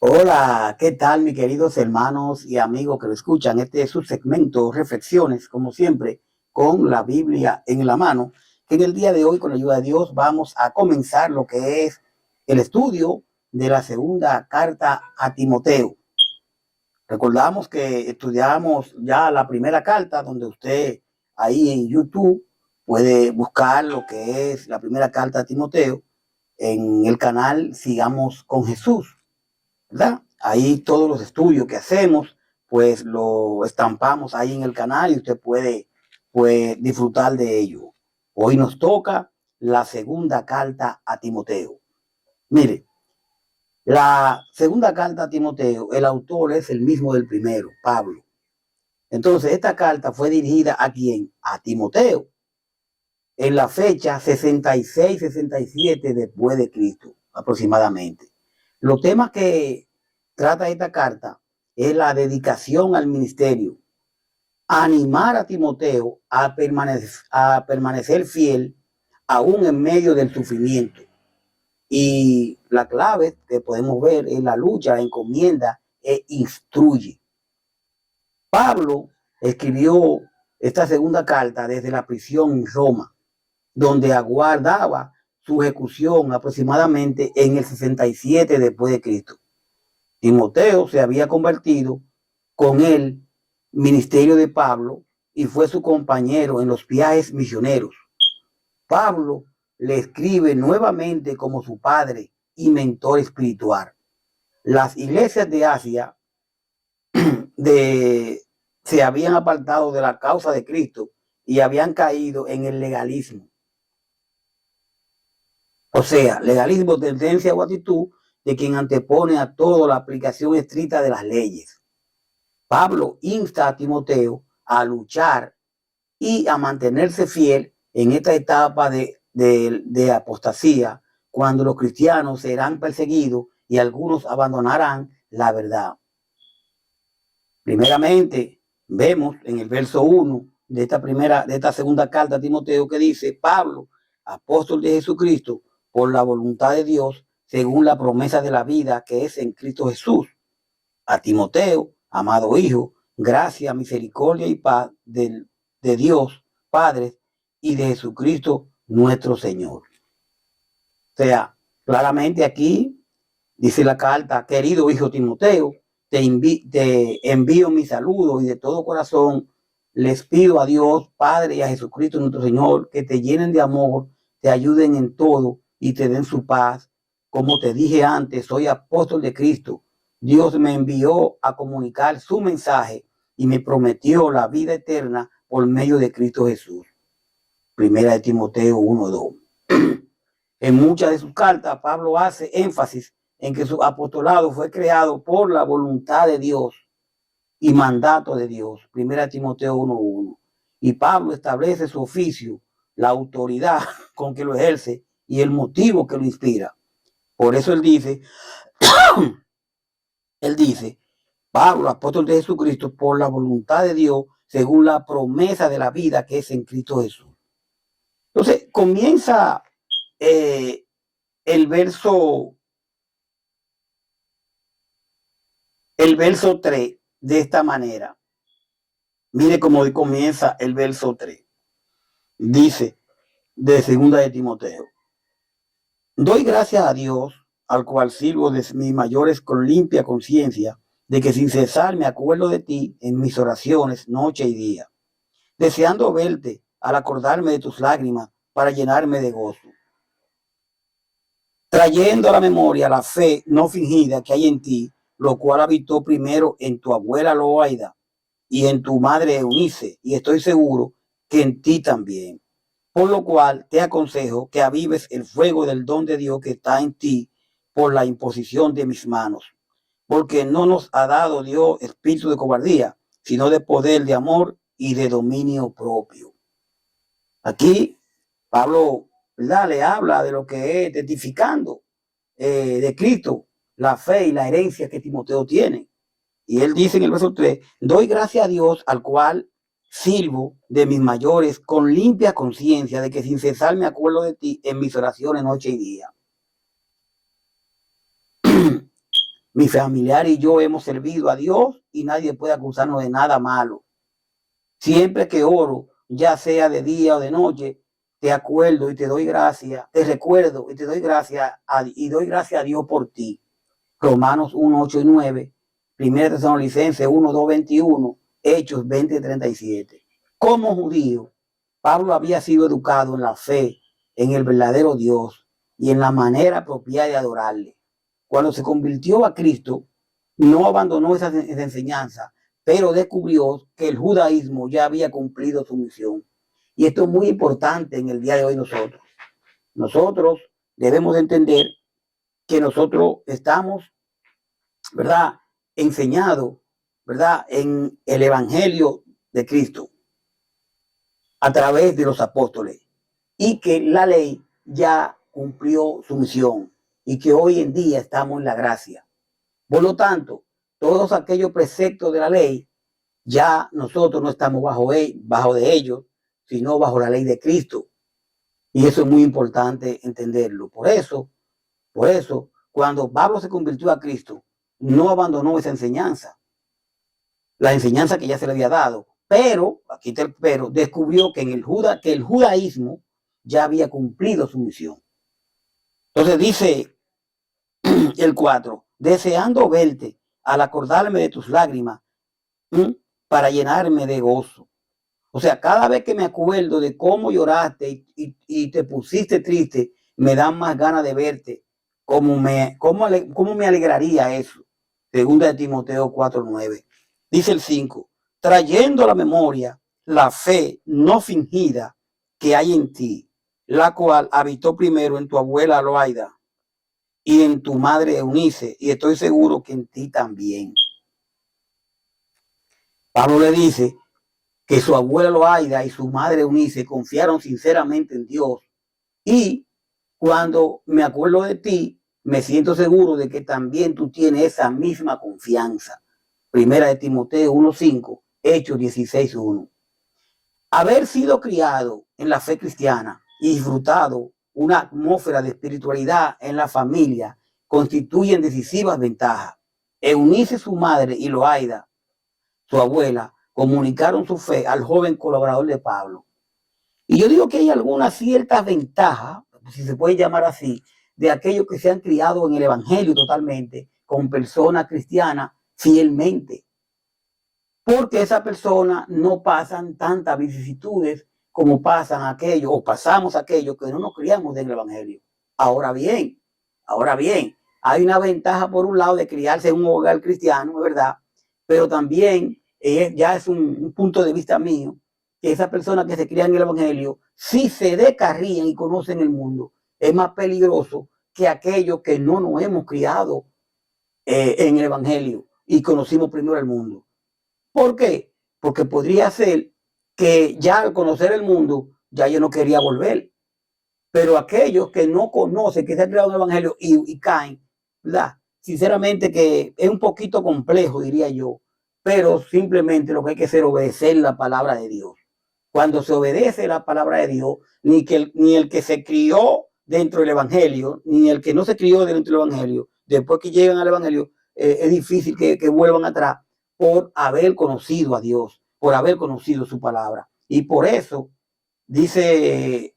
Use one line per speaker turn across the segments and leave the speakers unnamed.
Hola, ¿qué tal, mis queridos hermanos y amigos que lo escuchan? Este es su segmento Reflexiones, como siempre, con la Biblia en la mano, que en el día de hoy, con la ayuda de Dios, vamos a comenzar lo que es el estudio de la segunda carta a Timoteo. Recordamos que estudiamos ya la primera carta, donde usted ahí en YouTube puede buscar lo que es la primera carta a Timoteo en el canal Sigamos con Jesús, ¿verdad? Ahí todos los estudios que hacemos, pues lo estampamos ahí en el canal y usted puede pues, disfrutar de ello. Hoy nos toca la segunda carta a Timoteo. Mire, la segunda carta a Timoteo, el autor es el mismo del primero, Pablo. Entonces, esta carta fue dirigida ¿a quién? A Timoteo, en la fecha 66-67 después de Cristo, aproximadamente. Los temas que trata esta carta es la dedicación al ministerio, animar a Timoteo a permanecer fiel aún en medio del sufrimiento. Y la clave que podemos ver es la lucha, encomienda e instruye. Pablo escribió esta segunda carta desde la prisión en Roma, donde aguardaba su ejecución aproximadamente en el 67 después de Cristo. Timoteo se había convertido con el ministerio de Pablo y fue su compañero en los viajes misioneros. Pablo le escribe nuevamente como su padre y mentor espiritual. Las iglesias de Asia de, se habían apartado de la causa de Cristo y habían caído en el legalismo. O sea, legalismo, tendencia o actitud de quien antepone a todo la aplicación estricta de las leyes. Pablo insta a Timoteo a luchar y a mantenerse fiel en esta etapa de apostasía, cuando los cristianos serán perseguidos y algunos abandonarán la verdad. Primeramente, vemos en el verso 1 de esta segunda carta a Timoteo que dice: Pablo, apóstol de Jesucristo, por la voluntad de Dios, según la promesa de la vida que es en Cristo Jesús. A Timoteo, amado hijo, gracia, misericordia y paz de Dios Padre y de Jesucristo nuestro Señor. O sea, claramente aquí dice la carta: querido hijo Timoteo, te envío mi saludo y de todo corazón les pido a Dios Padre y a Jesucristo nuestro Señor que te llenen de amor, te ayuden en todo y te den su paz. Como te dije antes, soy apóstol de Cristo. Dios me envió a comunicar su mensaje y me prometió la vida eterna por medio de Cristo Jesús. Primera de Timoteo 1:2. En muchas de sus cartas, Pablo hace énfasis en que su apostolado fue creado por la voluntad de Dios y mandato de Dios. Primera Timoteo 1:1. Y Pablo establece su oficio, la autoridad con que lo ejerce y el motivo que lo inspira. Por eso él dice, Pablo, apóstol de Jesucristo, por la voluntad de Dios, según la promesa de la vida que es en Cristo Jesús. Entonces, comienza eh, el verso el verso 3 de esta manera. Mire cómo comienza el verso 3. Dice, de segunda de Timoteo: doy gracias a Dios, al cual sirvo de mis mayores con limpia conciencia, de que sin cesar me acuerdo de ti en mis oraciones noche y día, deseando verte al acordarme de tus lágrimas para llenarme de gozo, trayendo a la memoria la fe no fingida que hay en ti, lo cual habitó primero en tu abuela Loaida y en tu madre Eunice, y estoy seguro que en ti también. Por lo cual te aconsejo que avives el fuego del don de Dios que está en ti por la imposición de mis manos. Porque no nos ha dado Dios espíritu de cobardía, sino de poder, de amor y de dominio propio. Aquí Pablo, ¿verdad?, le habla de lo que es testificando de Cristo, la fe y la herencia que Timoteo tiene. Y él dice en el verso 3, doy gracias a Dios, al cual sirvo de mis mayores con limpia conciencia, de que sin cesar me acuerdo de ti en mis oraciones noche y día. Mi familiar y yo hemos servido a Dios y nadie puede acusarnos de nada malo. Siempre que oro, ya sea de día o de noche, te acuerdo y te doy gracias, te recuerdo y te doy gracias y doy gracias a Dios por ti. Romanos 1, 8 y 9, 1 Tesalonicenses 1, 2, 21, Hechos 20, 37. Como judío, Pablo había sido educado en la fe, en el verdadero Dios y en la manera apropiada de adorarle. Cuando se convirtió a Cristo, no abandonó esa enseñanza, pero descubrió que el judaísmo ya había cumplido su misión. Y esto es muy importante en el día de hoy nosotros. Nosotros debemos entender que nosotros estamos, ¿verdad?, enseñados, ¿verdad?, en el Evangelio de Cristo a través de los apóstoles y que la ley ya cumplió su misión y que hoy en día estamos en la gracia. Por lo tanto, todos aquellos preceptos de la ley, ya nosotros no estamos bajo de ellos, sino bajo la ley de Cristo. Y eso es muy importante entenderlo. Por eso, cuando Pablo se convirtió a Cristo, no abandonó esa enseñanza, la enseñanza que ya se le había dado, pero, aquí está el pero, descubrió que el judaísmo ya había cumplido su misión. Entonces dice el 4, deseando verte al acordarme de tus lágrimas, para llenarme de gozo. O sea, cada vez que me acuerdo de cómo lloraste y te pusiste triste, me dan más ganas de verte. ¿Cómo me alegraría eso? Segunda de Timoteo 4:9. Dice el 5, trayendo a la memoria la fe no fingida que hay en ti, la cual habitó primero en tu abuela Loaida y en tu madre Eunice, y estoy seguro que en ti también. Pablo le dice que su abuela Loaida y su madre Eunice confiaron sinceramente en Dios. Y cuando me acuerdo de ti, me siento seguro de que también tú tienes esa misma confianza. Primera de Timoteo 1:5, Hechos 16:1. Haber sido criado en la fe cristiana y disfrutado una atmósfera de espiritualidad en la familia constituyen decisivas ventajas. Eunice, su madre, y Loaida, su abuela, comunicaron su fe al joven colaborador de Pablo. Y yo digo que hay algunas ciertas ventajas, si se puede llamar así, de aquellos que se han criado en el Evangelio totalmente, con personas cristianas fielmente. Porque esas personas no pasan tantas vicisitudes como pasan aquellos, o pasamos aquellos que no nos criamos en el Evangelio. Ahora bien, hay una ventaja por un lado de criarse en un hogar cristiano, es verdad, pero también ya es un punto de vista mío, que esas personas que se crían en el Evangelio, si se descarrían y conocen el mundo, es más peligroso que aquellos que no nos hemos criado en el Evangelio y conocimos primero el mundo. ¿Por qué? Porque podría ser que ya al conocer el mundo, ya yo no quería volver. Pero aquellos que no conocen, que se han creado en el Evangelio y caen, ¿verdad? Sinceramente que es un poquito complejo, diría yo, pero simplemente lo que hay que hacer es obedecer la palabra de Dios. Cuando se obedece la palabra de Dios, ni el que se crió dentro del Evangelio, ni el que no se crió dentro del Evangelio, después que llegan al Evangelio, es difícil que vuelvan atrás por haber conocido a Dios, por haber conocido su palabra. Y por eso dice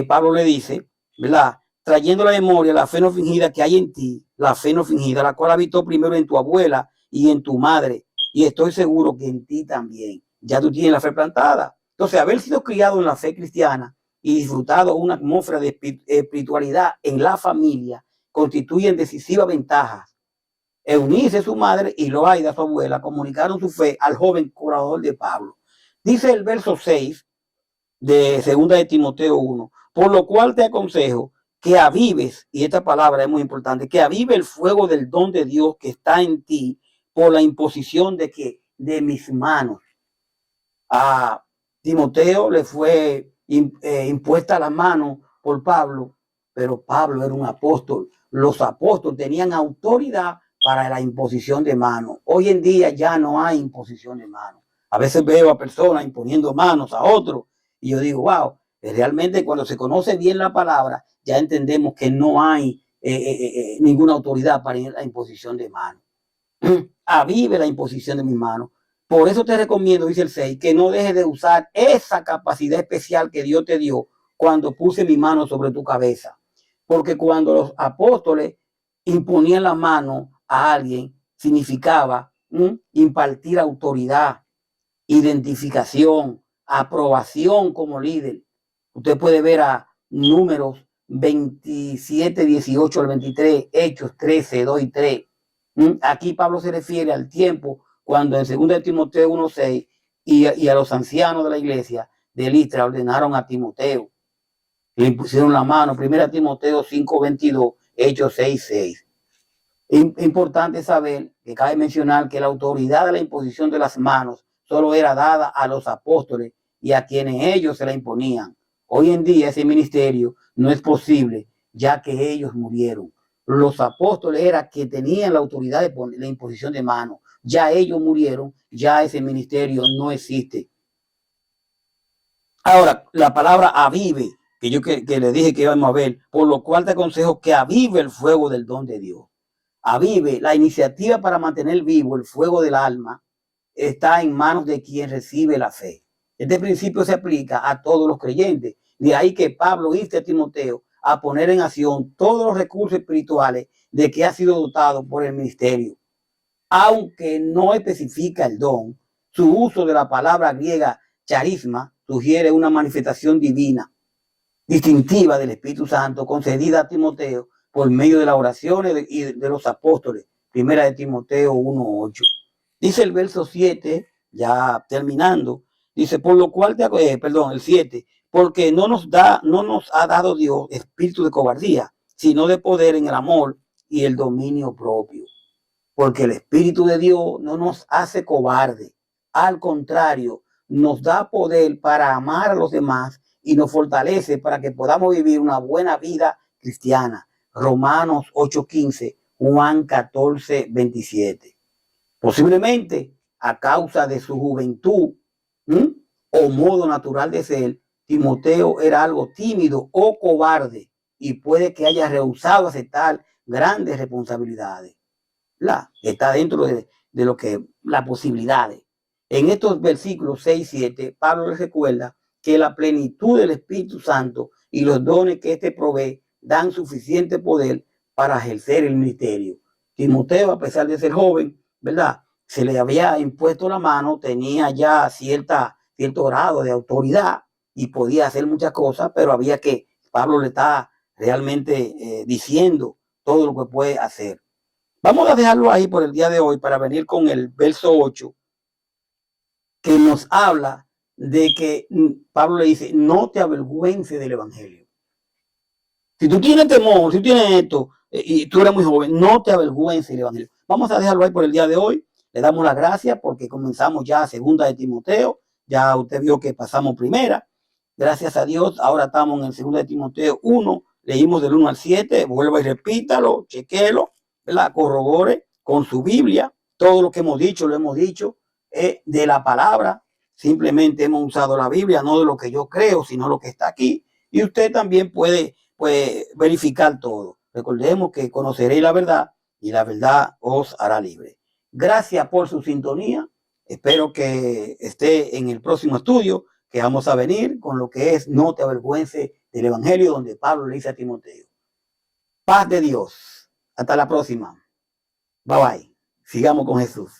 Pablo le dice, ¿verdad? Trayendo la memoria la fe no fingida que hay en ti, la fe no fingida, la cual habitó primero en tu abuela y en tu madre, y estoy seguro que en ti también. Ya tú tienes la fe plantada. Entonces, haber sido criado en la fe cristiana y disfrutado una atmósfera de espiritualidad en la familia constituyen decisivas ventajas. Eunice, su madre, y Loaida, su abuela, comunicaron su fe al joven colaborador de Pablo. Dice el verso 6 de segunda de Timoteo 1, por lo cual te aconsejo que avives, y esta palabra es muy importante, que avive el fuego del don de Dios que está en ti por la imposición de mis manos. A Timoteo le fue impuesta la mano por Pablo, pero Pablo era un apóstol. Los apóstoles tenían autoridad para la imposición de manos. Hoy en día ya no hay imposición de manos. A veces veo a personas imponiendo manos a otros y yo digo, wow, realmente cuando se conoce bien la palabra, ya entendemos que no hay ninguna autoridad para la imposición de manos. Avive la imposición de mis manos. Por eso te recomiendo, dice el 6, que no dejes de usar esa capacidad especial que Dios te dio cuando puse mi mano sobre tu cabeza. Porque cuando los apóstoles imponían la mano a alguien, significaba impartir autoridad, identificación, aprobación como líder. Usted puede ver a Números 27, 18 al 23, Hechos 13, 2 y 3. Aquí Pablo se refiere al tiempo cuando en 2 Timoteo 1:6 y a los ancianos de la iglesia de Listra ordenaron a Timoteo, le impusieron la mano. 1 Timoteo 5:22, Hechos 6:6. Importante saber que cabe mencionar que la autoridad de la imposición de las manos solo era dada a los apóstoles y a quienes ellos se la imponían. Hoy en día ese ministerio no es posible, ya que ellos murieron. Los apóstoles eran que tenían la autoridad de la imposición de manos. Ya ellos murieron, ya ese ministerio no existe. Ahora, la palabra avive, que yo que le dije que íbamos a ver, por lo cual te aconsejo que avive el fuego del don de Dios. Avive, la iniciativa para mantener vivo el fuego del alma está en manos de quien recibe la fe. Este principio se aplica a todos los creyentes. De ahí que Pablo insta a Timoteo a poner en acción todos los recursos espirituales de que ha sido dotado por el ministerio. Aunque no especifica el don, su uso de la palabra griega charisma sugiere una manifestación divina, distintiva del Espíritu Santo, concedida a Timoteo por medio de las oraciones y de los apóstoles. 1 Timoteo 1:8. Dice el verso 7, ya terminando, dice, por lo cual el 7, porque no nos ha dado Dios espíritu de cobardía, sino de poder en el amor y el dominio propio. Porque el Espíritu de Dios no nos hace cobarde. Al contrario, nos da poder para amar a los demás y nos fortalece para que podamos vivir una buena vida cristiana. Romanos 8:15, Juan 14:27. Posiblemente a causa de su juventud o modo natural de ser, Timoteo era algo tímido o cobarde y puede que haya rehusado aceptar grandes responsabilidades. Está dentro de lo que las posibilidades. En estos versículos 6 y 7, Pablo les recuerda que la plenitud del Espíritu Santo y los dones que éste provee dan suficiente poder para ejercer el ministerio. Timoteo, a pesar de ser joven, ¿verdad?, se le había impuesto la mano, tenía ya cierto grado de autoridad y podía hacer muchas cosas, pero había que, Pablo le está realmente diciendo todo lo que puede hacer. Vamos a dejarlo ahí por el día de hoy para venir con el verso 8, que nos habla de que Pablo le dice, no te avergüences del evangelio. Si tú tienes temor, si tú tienes esto, y tú eres muy joven, no te avergüences del evangelio. Vamos a dejarlo ahí por el día de hoy. Le damos las gracias porque comenzamos ya 2 Timoteo. Ya usted vio que pasamos primera. Gracias a Dios, ahora estamos en el 2 Timoteo 1. Leímos del 1 al 7. Vuelva y repítalo, chequelo, ¿verdad? Corrobore con su Biblia. Todo lo que hemos dicho, lo hemos dicho de la palabra. Simplemente hemos usado la Biblia, no de lo que yo creo, sino lo que está aquí. Y usted también puede verificar todo. Recordemos que conoceréis la verdad y la verdad os hará libre. Gracias por su sintonía. Espero que esté en el próximo estudio que vamos a venir con lo que es no te avergüences del evangelio, donde Pablo le dice a Timoteo. Paz de Dios. Hasta la próxima. Bye bye. Sigamos con Jesús.